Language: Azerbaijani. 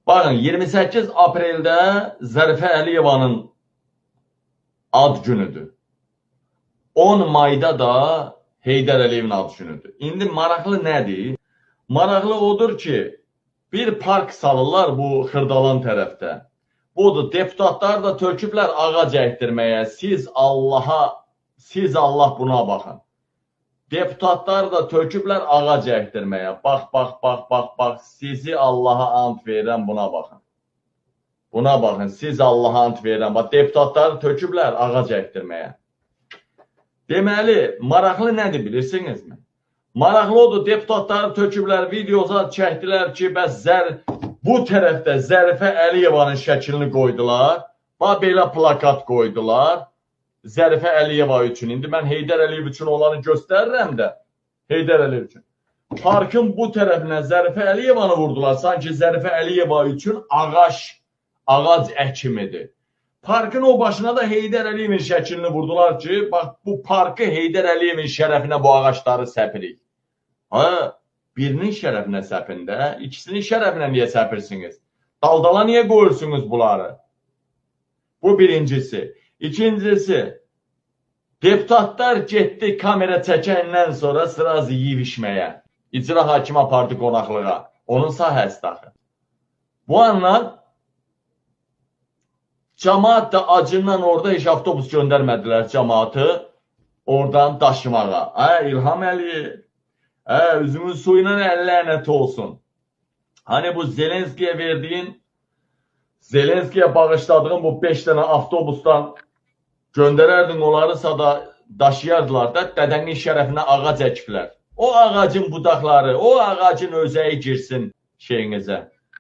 Bakın 28 apreldə Zərifə Əliyevanın ad günüdür. 10 mayda da Heydər Əliyevin ad günüdür. İndi maraqlı nədir? Maraqlı odur ki, bir park salırlar bu Xırdalan tərəfdə. Budur, deputatlar da töküblər ağac əkdirməyə. Siz Allah buna baxın. Deputatlar da töküblər ağac əkdirməyə. Bax, sizi Allaha ant verirəm, buna baxın. Buna baxın, siz Allaha ant verirəm. Bax, deputatları töküblər ağac əkdirməyə. Deməli, maraqlı nədir bilirsinizmi? Maraqlı odur, deputatları töküblər, videolar çəkdilər ki, bəs bu tərəfdə Zərifə Əliyevanın şəklini qoydular. Bax, belə plakat qoydular. Zərifə Əliyeva üçün. İndi mən Heydər Əliyev üçün olanı göstərirəm də. Heydər Əliyev üçün. Parkın bu tərəfinə Zərifə Əliyevanı vurdular. Sanki Zərifə Əliyeva üçün ağac əkimidir. Parkın o başına da Heydər Əliyevin şəklini vurdular ki, bax, bu parkı Heydər Əliyevin şərəfinə bu ağaçları səpirik. Birinin şərəfinə səpin də, ikisinin şərəfinə niyə səpirsiniz? Daldala niyə qoyursunuz bunları? Bu birincisi. İkincisi, deputatlar getdi kamera çəkəndən sonra sırazı yivişməyə. İcra hakimi apardı qonaqlığa. Onun sahəsi axı. Bu anlar cəmaat da acından orada heç avtobus göndərmədilər cəmaatı oradan daşımağa. İlham Əliyev, üzümün suyuna lənət olsun. Hani bu Zelenskiyə verdiyin, Zelenskiyə bağışladığın bu 5 dənə avtobusdan göndərərdin, onlarısa da daşıyardılar da, dədənin şərəfinə ağac əkiblər. O ağacın budaqları, o ağacın özəyi girsin şeyinizə.